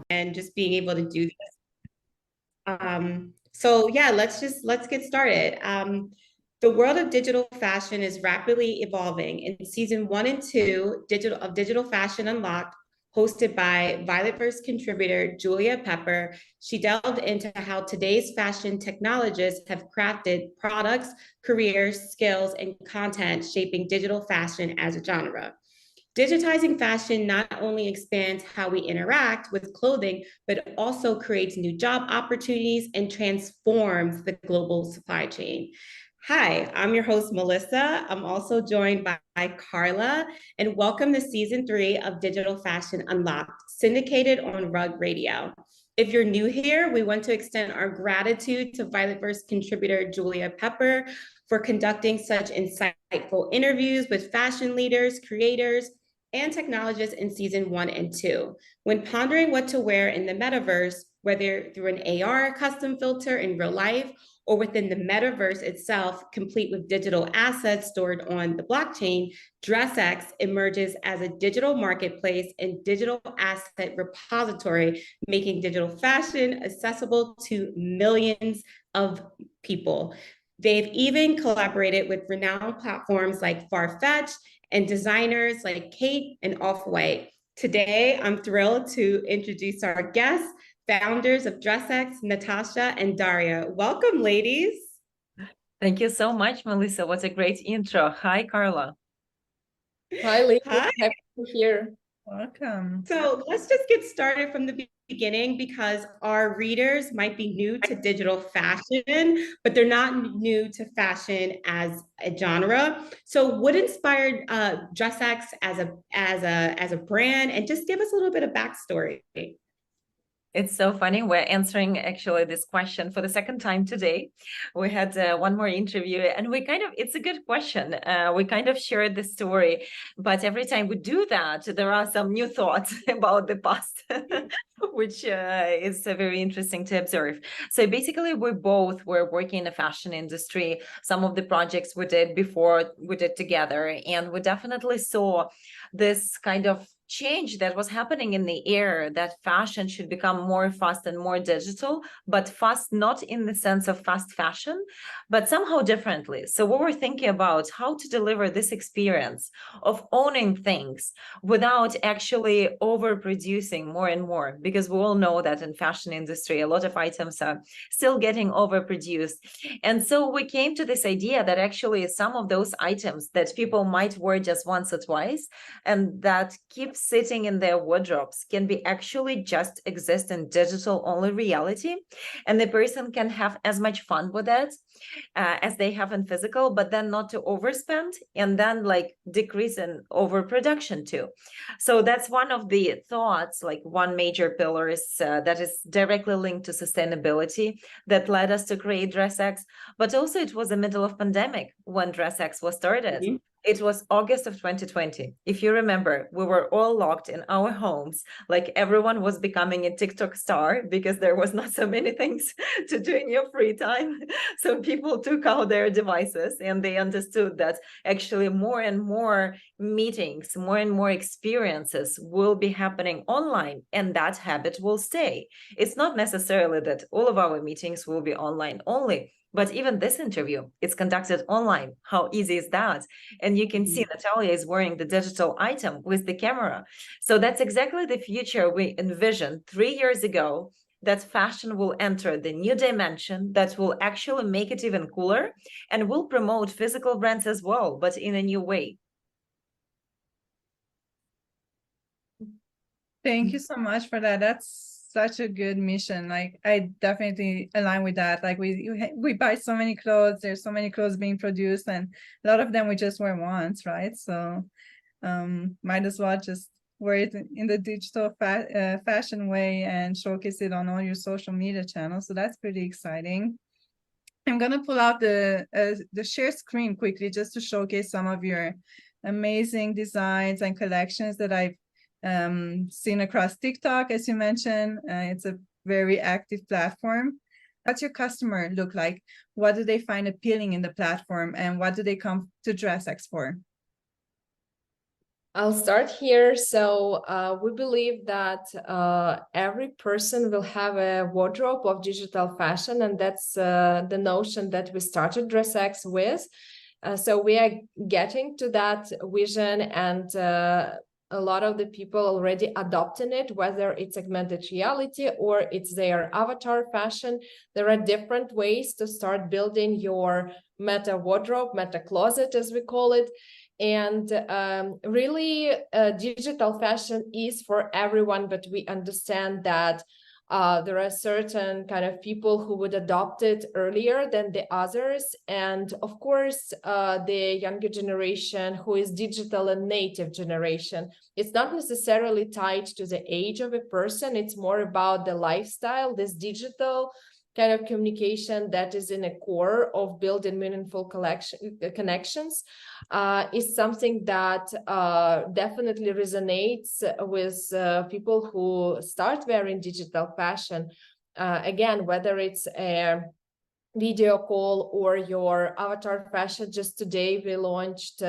and just being able to do this. So yeah, let's get started. The world of digital fashion is rapidly evolving. In season 1 and 2 of Digital Fashion Unlocked, hosted by Violetverse contributor Julia Pepper, she delved into how today's fashion technologists have crafted products, careers, skills, and content shaping digital fashion as a genre. Digitizing fashion not only expands how we interact with clothing, but also creates new job opportunities and transforms the global supply chain. Hi, I'm your host, Melissa. I'm also joined by Carla, and welcome to season 3 of Digital Fashion Unlocked, syndicated on Rug Radio. If you're new here, we want to extend our gratitude to Violetverse contributor Julia Pepper for conducting such insightful interviews with fashion leaders, creators, and technologists in season 1 and 2. When pondering what to wear in the metaverse, whether through an AR custom filter in real life or within the metaverse itself, complete with digital assets stored on the blockchain, DressX emerges as a digital marketplace and digital asset repository, making digital fashion accessible to millions of people. They've even collaborated with renowned platforms like FarFetch and designers like KHAITE and Off White. Today, I'm thrilled to introduce our guests, founders of DressX, Natalia and Daria. Welcome, ladies. Thank you so much, Melissa. What a great intro. Hi, Carla. Hi, Lily. Hi. Happy to be here. Welcome. So let's just get started from the beginning because our readers might be new to digital fashion, but they're not new to fashion as a genre. So what inspired DressX as a brand, and just give us a little bit of backstory. It's so funny. We're answering actually this question for the second time today. We had one more interview and it's a good question. We kind of shared the story, but every time we do that, there are some new thoughts about the past, which is very interesting to observe. So basically, we both were working in the fashion industry. Some of the projects we did before we did together, and we definitely saw this kind of change that was happening in the air, that fashion should become more fast and more digital, but fast not in the sense of fast fashion, but somehow differently. So we were thinking about how to deliver this experience of owning things without actually overproducing more and more, because we all know that in fashion industry, a lot of items are still getting overproduced. And so we came to this idea that actually some of those items that people might wear just once or twice and that keep sitting in their wardrobes can be actually just exist in digital only reality, and the person can have as much fun with it as they have in physical, but then not to overspend and then like decrease in overproduction too. So that's one of the thoughts, like one major pillar is that is directly linked to sustainability that led us to create DressX. But also it was the middle of pandemic when DressX was started. Mm-hmm. It was August of 2020. If you remember, we were all locked in our homes, like everyone was becoming a TikTok star because there was not so many things to do in your free time. So people took out their devices and they understood that actually more and more meetings, more and more experiences will be happening online, and that habit will stay. It's not necessarily that all of our meetings will be online only, but even this interview, it's conducted online. How easy is that? And you can see Natalia is wearing the digital item with the camera. So that's exactly the future we envisioned 3 years ago, that fashion will enter the new dimension that will actually make it even cooler and will promote physical brands as well, but in a new way. Thank you so much for that. That's such a good mission. Like, I definitely align with that. Like, we buy so many clothes. There's so many clothes being produced, and a lot of them we just wear once, right? So might as well just wear it in the digital fashion way and showcase it on all your social media channels. So that's pretty exciting. I'm gonna pull out the share screen quickly just to showcase some of your amazing designs and collections that I've seen across TikTok, as you mentioned. It's a very active platform. What's your customer look like? What do they find appealing in the platform, and what do they come to DressX for? I'll start here. So we believe that every person will have a wardrobe of digital fashion, and that's the notion that we started DressX with. So we are getting to that vision, and a lot of the people already adopting it, whether it's augmented reality or it's their avatar fashion. There are different ways to start building your meta wardrobe, meta closet, as we call it. And really, digital fashion is for everyone, but we understand that there are certain kind of people who would adopt it earlier than the others. And of course, the younger generation who is digital and native generation, it's not necessarily tied to the age of a person. It's more about the lifestyle, this digital kind of communication that is in a core of building meaningful connections is something that definitely resonates with people who start wearing digital fashion. Again, whether it's a video call or your avatar fashion. Just today we launched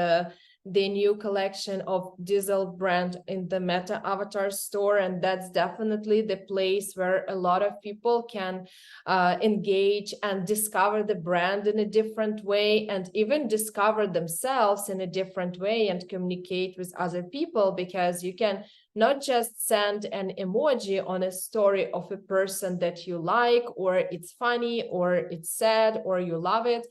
the new collection of Diesel brand in the Meta Avatar store, and that's definitely the place where a lot of people can engage and discover the brand in a different way, and even discover themselves in a different way and communicate with other people, because you can not just send an emoji on a story of a person that you like, or it's funny, or it's sad, or you love it.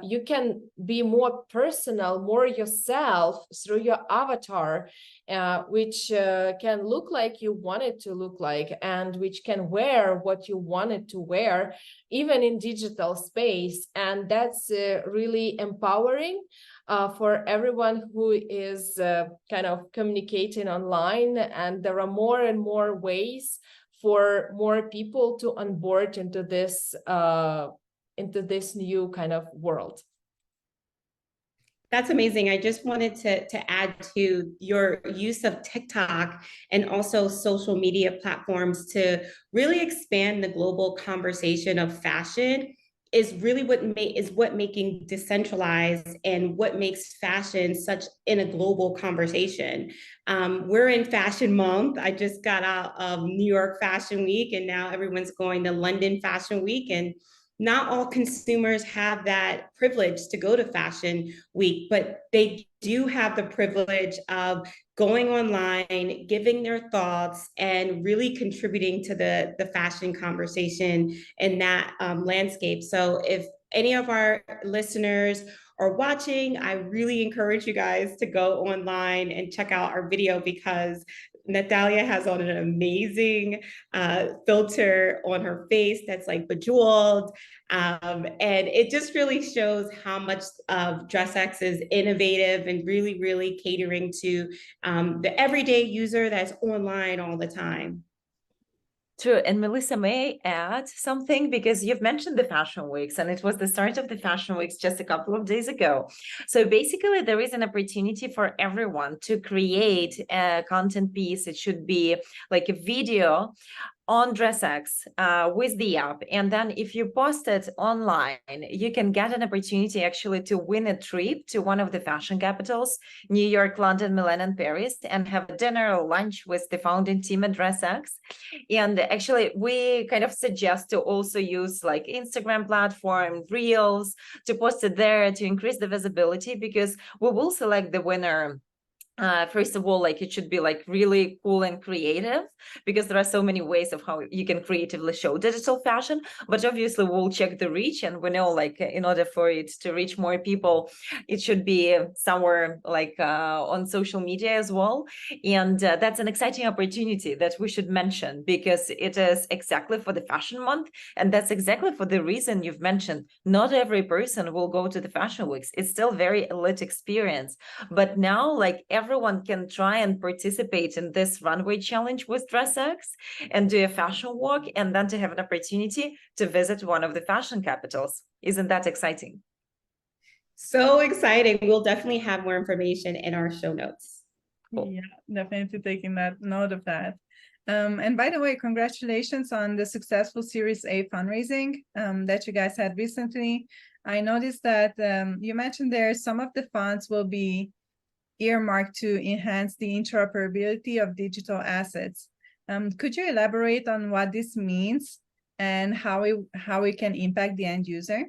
You can be more personal, more yourself through your avatar, which can look like you want it to look like, and which can wear what you want it to wear, even in digital space. And that's really empowering for everyone who is kind of communicating online. And there are more and more ways for more people to onboard into this new kind of world. That's amazing. I just wanted to add to your use of TikTok and also social media platforms to really expand the global conversation of fashion is really what making decentralized and what makes fashion such in a global conversation. We're in Fashion Month. I just got out of New York Fashion Week, and now everyone's going to London Fashion Week, and not all consumers have that privilege to go to Fashion Week, but they do have the privilege of going online, giving their thoughts, and really contributing to the fashion conversation in that landscape. So if any of our listeners are watching, I really encourage you guys to go online and check out our video, because Natalia has on an amazing filter on her face that's like bejeweled. And it just really shows how much of DressX is innovative and really, really catering to the everyday user that's online all the time. True. And Melissa, may I add something? Because you've mentioned the fashion weeks, and it was the start of the fashion weeks just a couple of days ago. So basically, there is an opportunity for everyone to create a content piece. It should be like a video on DressX with the app. And then if you post it online, you can get an opportunity actually to win a trip to one of the fashion capitals, New York, London, Milan, and Paris, and have a dinner or lunch with the founding team at DressX. And actually, we kind of suggest to also use like Instagram platform, Reels, to post it there to increase the visibility, because we will select the winner. First of all, like it should be like really cool and creative, because there are so many ways of how you can creatively show digital fashion. But obviously we'll check the reach, and we know like in order for it to reach more people, it should be somewhere like on social media as well. And that's an exciting opportunity that we should mention, because it is exactly for the fashion month, and that's exactly for the reason you've mentioned. Not every person will go to the fashion weeks. It's still very elite experience, but now like everyone can try and participate in this runway challenge with DressX and do a fashion walk, and then to have an opportunity to visit one of the fashion capitals. Isn't that exciting? So exciting. We'll definitely have more information in our show notes. Cool. Yeah, definitely taking that note of that. And by the way, congratulations on the successful Series A fundraising that you guys had recently. I noticed that you mentioned there some of the funds will be earmarked to enhance the interoperability of digital assets. Could you elaborate on what this means and how it can impact the end user?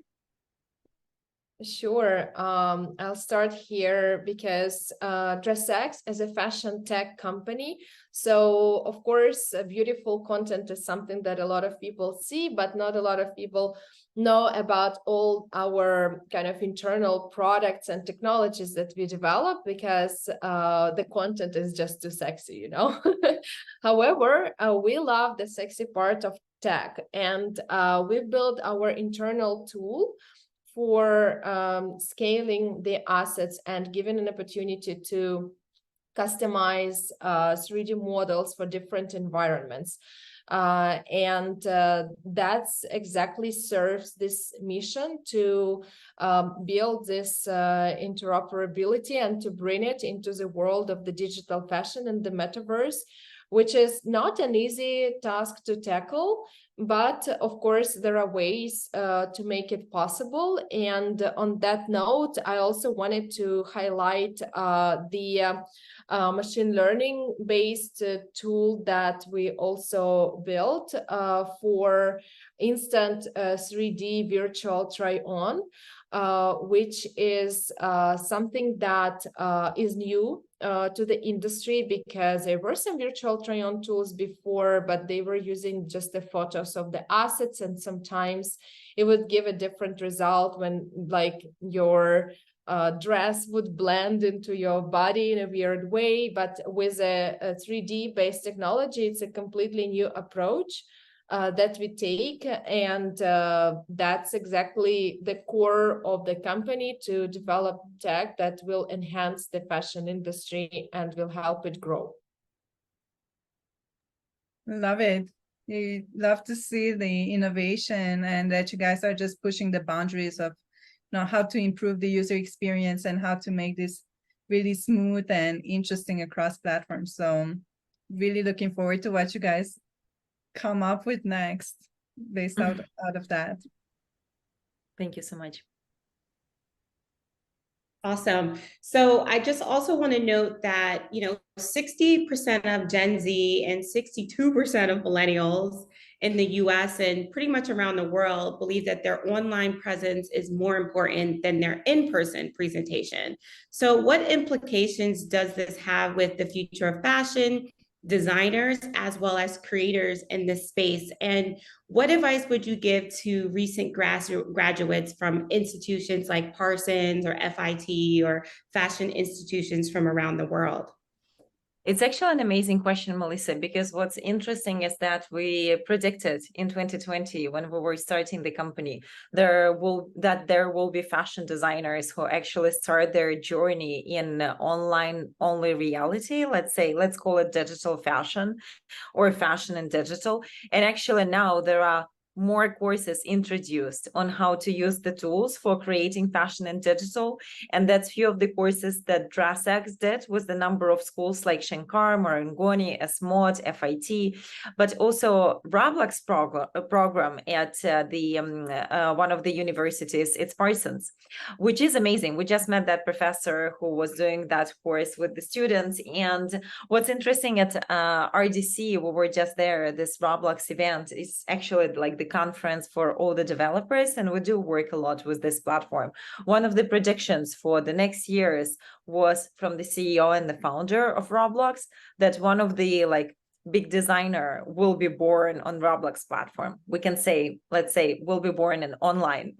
Sure. I'll start here because DressX is a fashion tech company. So, of course, beautiful content is something that a lot of people see, but not a lot of people know about all our kind of internal products and technologies that we develop, because the content is just too sexy, you know. However, we love the sexy part of tech, and we built our internal tool for scaling the assets and giving an opportunity to customize 3D models for different environments. And that's exactly serves this mission to build this interoperability and to bring it into the world of the digital fashion and the metaverse, which is not an easy task to tackle. But of course, there are ways to make it possible. And on that note, I also wanted to highlight the machine learning based tool that we also built for instant 3D virtual try-on, which is something that is new to the industry, because there were some virtual try-on tools before, but they were using just the photos of the assets, and sometimes it would give a different result when like your dress would blend into your body in a weird way. But with a 3D based technology, it's a completely new approach that we take, and that's exactly the core of the company, to develop tech that will enhance the fashion industry and will help it grow. Love it. You love to see the innovation, and that you guys are just pushing the boundaries of how to improve the user experience and how to make this really smooth and interesting across platforms. So really looking forward to what you guys come up with next based out of that. Thank you so much. Awesome. So I just also want to note that, 60% of Gen Z and 62% of millennials in the US and pretty much around the world believe that their online presence is more important than their in-person presentation. So what implications does this have with the future of fashion, designers, as well as creators in this space? And what advice would you give to recent graduates from institutions like Parsons or FIT or fashion institutions from around the world? It's actually an amazing question, Melissa, because what's interesting is that we predicted in 2020, when we were starting the company, there will be fashion designers who actually start their journey in online only reality. Let's call it digital fashion or fashion and digital. And actually now there are more courses introduced on how to use the tools for creating fashion and digital. And that's few of the courses that DressX did with the number of schools like Shankar, Marangoni, SMOD, FIT, but also Roblox program at one of the universities, it's Parsons, which is amazing. We just met that professor who was doing that course with the students. And what's interesting at RDC, we were just there, this Roblox event is actually like the conference for all the developers, and we do work a lot with this platform. One of the predictions for the next years was from the CEO and the founder of Roblox that one of the big designer will be born on Roblox platform. We can say, let's say, will be born in online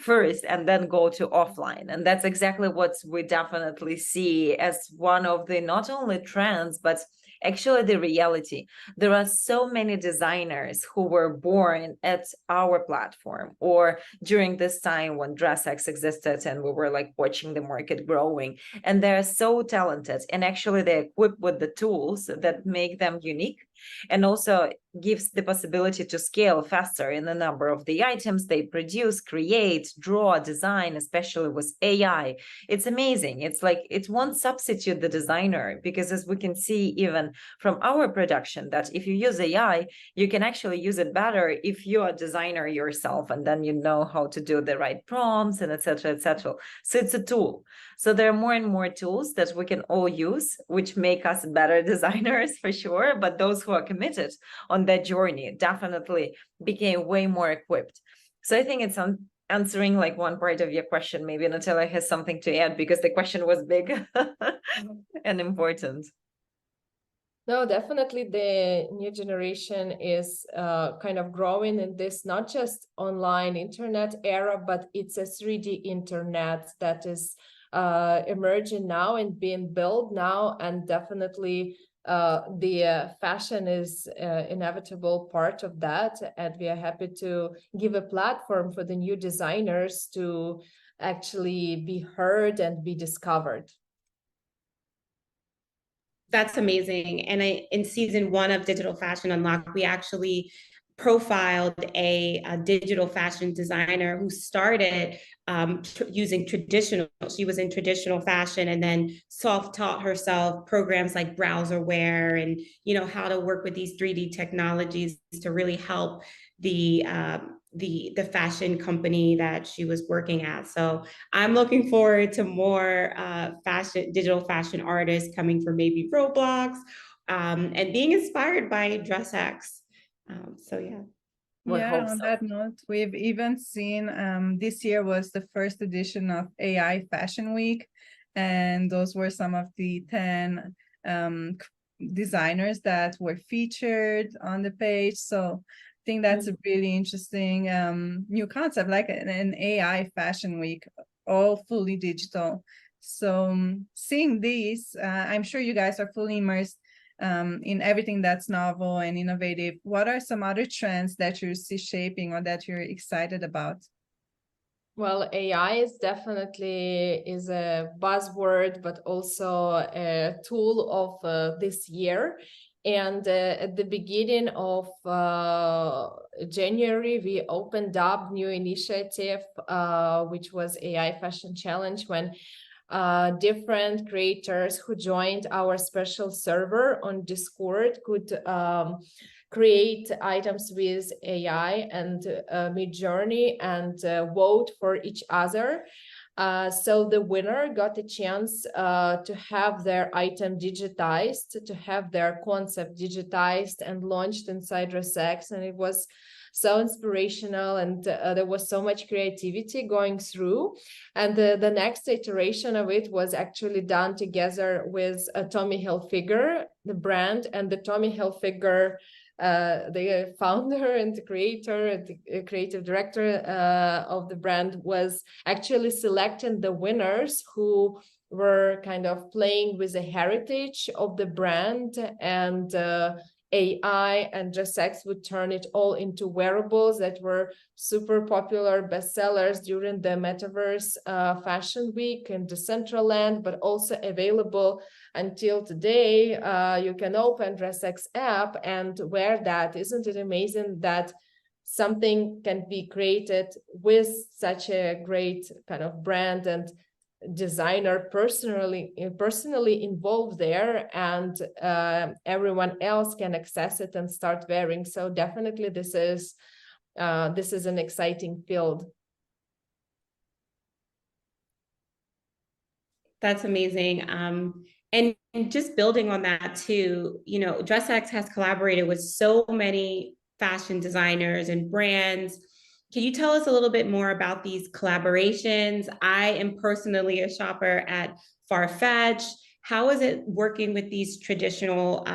first and then go to offline. And that's exactly what we definitely see as one of the not only trends, but actually the reality. There are so many designers who were born at our platform or during this time when DressX existed and we were watching the market growing, and they're so talented, and actually they're equipped with the tools that make them unique and also gives the possibility to scale faster in the number of the items they produce, create, draw, design, especially with AI. It's amazing. It's it won't substitute the designer, because as we can see, even from our production, that if you use AI, you can actually use it better if you're a designer yourself, and then you know how to do the right prompts and etc. etc. So it's a tool. So there are more and more tools that we can all use, which make us better designers for sure. But those who are committed on that journey definitely became way more equipped. So I think it's answering like one part of your question. Maybe Natalia has something to add, because the question was big and important. No, definitely the new generation is kind of growing in this, not just online internet era, but it's a 3D internet that is emerging now and being built now. And definitely the fashion is inevitable part of that. And we are happy to give a platform for the new designers to actually be heard and be discovered. That's amazing. And in season 1 of Digital Fashion Unlocked, we actually profiled a digital fashion designer who started using traditional, she was in traditional fashion, and then self-taught herself programs like browserware and, you know, how to work with these 3D technologies to really help the fashion company that she was working at. So I'm looking forward to more digital fashion artists coming from maybe Roblox and being inspired by DressX. So yeah. Yeah, on that note, we've even seen this year was the first edition of AI Fashion Week, and those were some of the 10 designers that were featured on the page. So I think that's a really interesting new concept, like an AI Fashion Week, all fully digital. So seeing these, I'm sure you guys are fully immersed in everything that's novel and innovative. What are some other trends that you see shaping or that you're excited about? Well, AI is definitely a buzzword, but also a tool of this year. And at the beginning of January, we opened up new initiative, which was AI Fashion Challenge, when different creators who joined our special server on Discord could create items with AI and Midjourney and vote for each other. So the winner got a chance to have their item digitized, to have their concept digitized and launched inside DressX, and it was so inspirational, and there was so much creativity going through. And the next iteration of it was actually done together with Tommy Hilfiger, the brand, and the Tommy Hilfiger, the founder and the creator and the creative director of the brand, was actually selecting the winners who were kind of playing with the heritage of the brand, and AI and DressX would turn it all into wearables that were super popular bestsellers during the metaverse fashion week in Decentraland, but also available until today. You can open DressX app and wear that. Isn't it amazing that something can be created with such a great kind of brand and designer personally involved there, and everyone else can access it and start wearing? So definitely this is an exciting field. That's amazing. And just building on that too, you know, DressX has collaborated with so many fashion designers and brands. Can you tell us a little bit more about these collaborations? I am personally a shopper at FarFetch. How is it working with these traditional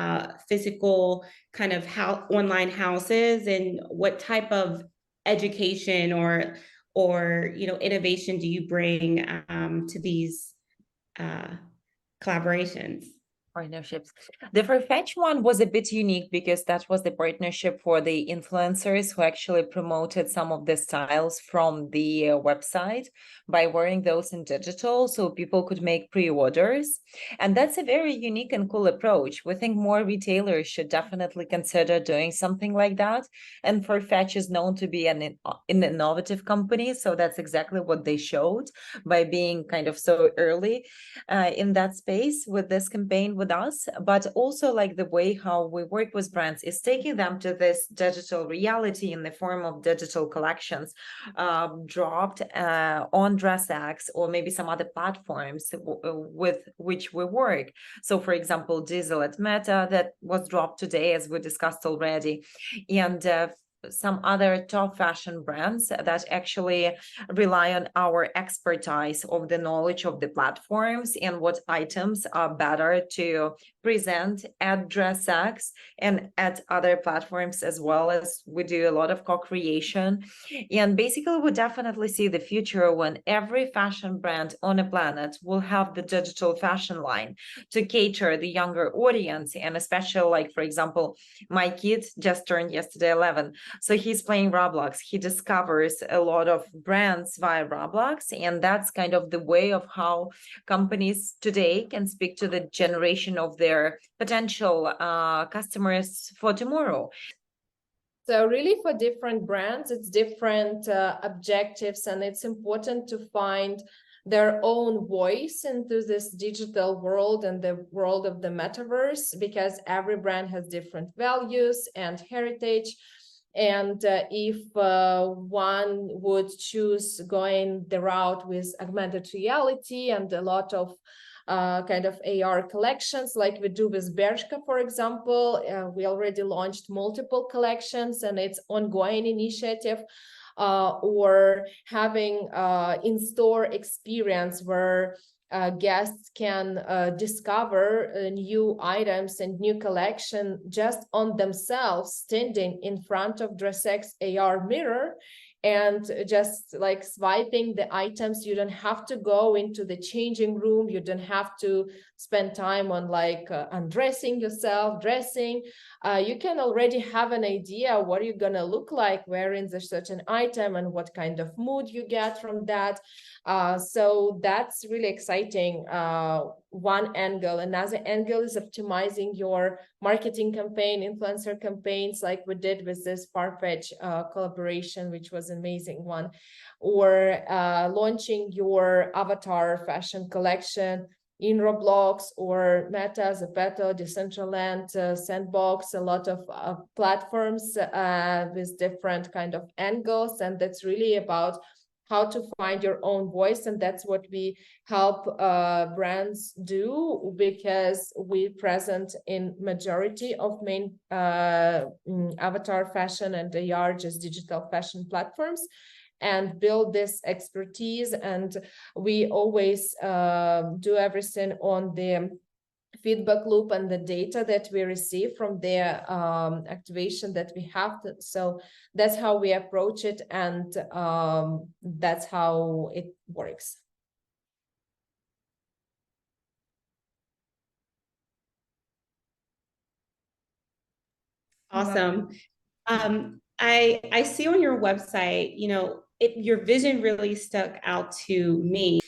physical kind of online houses, and what type of education or you know, innovation do you bring to these collaborations? Partnerships. The FarFetch one was a bit unique because that was the partnership for the influencers who actually promoted some of the styles from the website by wearing those in digital, so people could make pre-orders. And that's a very unique and cool approach. We think more retailers should definitely consider doing something like that. And FarFetch is known to be an innovative company, so that's exactly what they showed by being kind of so early in that space with this campaign with with us, but also like the way how we work with brands is taking them to this digital reality in the form of digital collections dropped on DressX or maybe some other platforms with which we work. So for example, Diesel at Meta that was dropped today, as we discussed already, and some other top fashion brands that actually rely on our expertise of the knowledge of the platforms and what items are better to present at DressX and at other platforms, as well as we do a lot of co-creation. And basically we definitely see the future when every fashion brand on a planet will have the digital fashion line to cater the younger audience. And especially like, for example, my kid just turned yesterday 11. So he's playing Roblox. He discovers a lot of brands via Roblox. And that's kind of the way of how companies today can speak to the generation of their potential customers for tomorrow. So really for different brands, it's different objectives, and it's important to find their own voice into this digital world and the world of the metaverse, because every brand has different values and heritage. And if one would choose going the route with augmented reality and a lot of kind of AR collections like we do with Bershka, for example, we already launched multiple collections and it's ongoing initiative, or having in-store experience where guests can discover new items and new collection just on themselves, standing in front of DressX AR mirror and just like swiping the items. You don't have to go into the changing room. You don't have to spend time on like undressing yourself, dressing. You can already have an idea what you're gonna look like wearing the certain item and what kind of mood you get from that. So that's really exciting. One angle. Another angle is optimizing your marketing campaign, influencer campaigns, like we did with this FarFetch collaboration, which was an amazing one, or launching your avatar fashion collection in Roblox or Meta, Zepeto, Decentraland, Sandbox, a lot of platforms with different kind of angles. And that's really about how to find your own voice. And that's what we help brands do, because we present in majority of main avatar fashion and AR, just digital fashion platforms, and build this expertise. And we always do everything on the feedback loop and the data that we receive from the activation that we have. So that's how we approach it, and that's how it works. Awesome. I see on your website, you know, your vision really stuck out to me.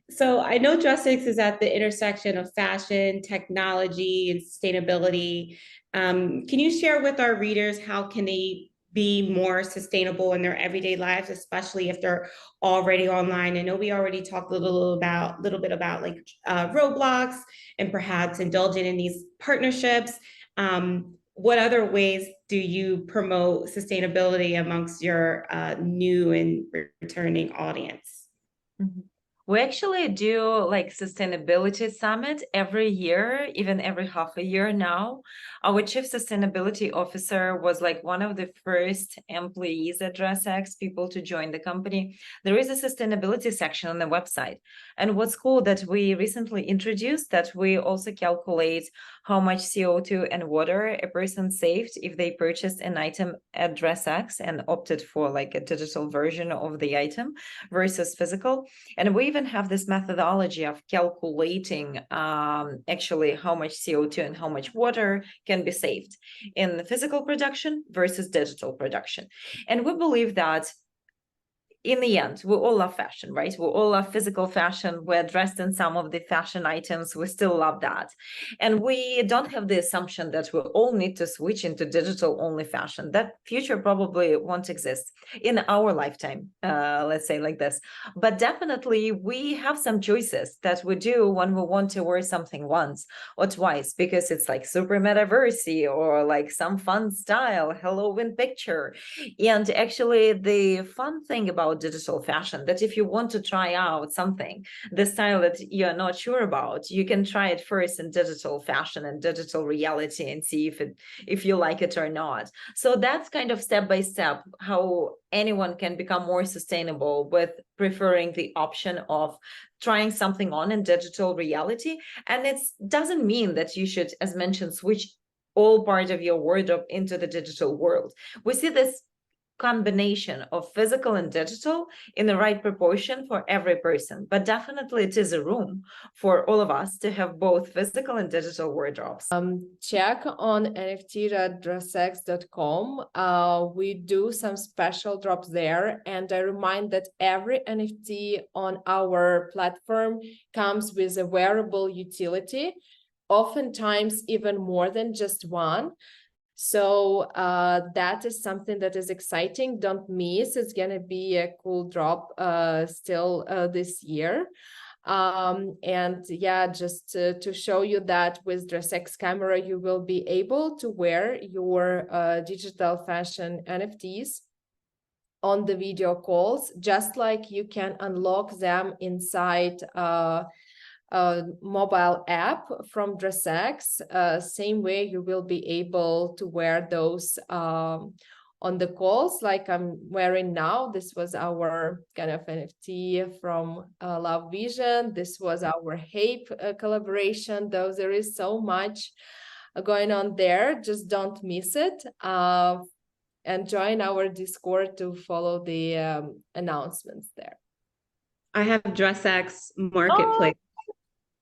So I know DressX is at the intersection of fashion, technology, and sustainability. Can you share with our readers how can they be more sustainable in their everyday lives, especially if they're already online? I know we already talked a little bit about like Roblox and perhaps indulging in these partnerships. What other ways do you promote sustainability amongst your new and returning audience? Mm-hmm. We actually do like sustainability summit every year, even every half a year now. Our chief sustainability officer was like one of the first employees at DressX, people to join the company. There is a sustainability section on the website. And what's cool that we recently introduced that we also calculate how much CO2 and water a person saved if they purchased an item at DressX and opted for like a digital version of the item versus physical. And we even have this methodology of calculating actually how much CO2 and how much water can be saved in the physical production versus digital production. And we believe that in the end, we all love fashion, right? We all love physical fashion. We're dressed in some of the fashion items. We still love that. And we don't have the assumption that we all need to switch into digital only fashion. That future probably won't exist in our lifetime, let's say like this. But definitely we have some choices that we do when we want to wear something once or twice, because it's like super metaversey or like some fun style, Halloween picture. And actually the fun thing about digital fashion, that if you want to try out something, the style that you're not sure about, you can try it first in digital fashion and digital reality and see if you like it or not. So that's kind of step by step how anyone can become more sustainable with preferring the option of trying something on in digital reality. And it doesn't mean that you should, as mentioned, switch all part of your wardrobe into the digital world. We see this combination of physical and digital in the right proportion for every person, but definitely it is a room for all of us to have both physical and digital wardrobes. Check on nft.dressx.com. We do some special drops there, and I remind that every NFT on our platform comes with a wearable utility, oftentimes even more than just one. So that is something that is exciting. Don't miss. It's gonna be a cool drop still this year. And yeah, just to show you that with DressX camera, you will be able to wear your digital fashion NFTs on the video calls, just like you can unlock them inside mobile app from DressX. Same way you will be able to wear those on the calls like I'm wearing now. This was our kind of NFT from Love Vision. This was our KHAITE collaboration. Though there is so much going on there, just don't miss it. And join our Discord to follow the announcements there. I have DressX Marketplace.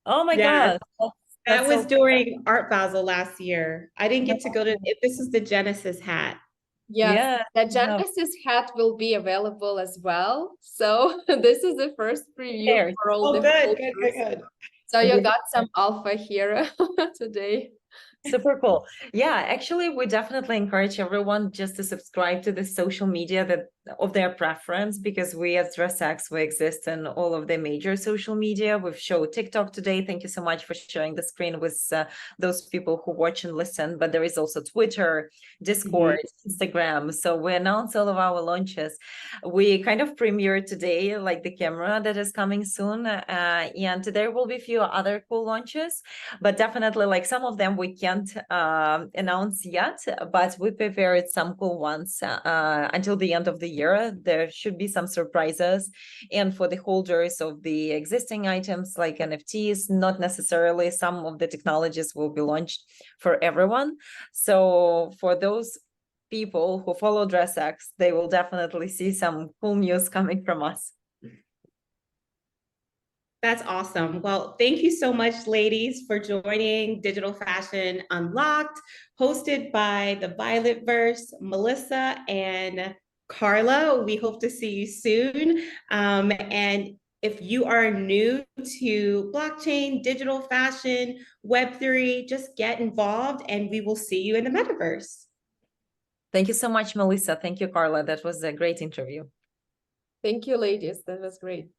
Oh my Yeah. God. That was during Art Basel last year. I didn't get to go to, this is the Genesis hat. Yes, the Genesis hat will be available as well. So this is the first preview for all the Good. So you got some alpha here today. Super cool. Yeah, actually, we definitely encourage everyone just to subscribe to the social media that of their preference, because we as DressX, we exist in all of the major social media. We've showed TikTok today. Thank you so much for sharing the screen with those people who watch and listen. But there is also Twitter, Discord, Instagram. So we announce all of our launches. We kind of premiered today, like the camera that is coming soon. And there will be a few other cool launches, but definitely like some of them we can't announce yet, but we prepared some cool ones until the end of the year. There should be some surprises, and for the holders of the existing items like NFTs, not necessarily. Some of the technologies will be launched for everyone. So for those people who follow DressX, they will definitely see some cool news coming from us. That's awesome. Well, thank you so much, ladies, for joining Digital Fashion Unlocked, hosted by the Violetverse, Melissa and Carla. We hope to see you soon. And if you are new to blockchain, digital fashion, Web3, just get involved and we will see you in the metaverse. Thank you so much, Melissa. Thank you, Carla. That was a great interview. Thank you, ladies. That was great.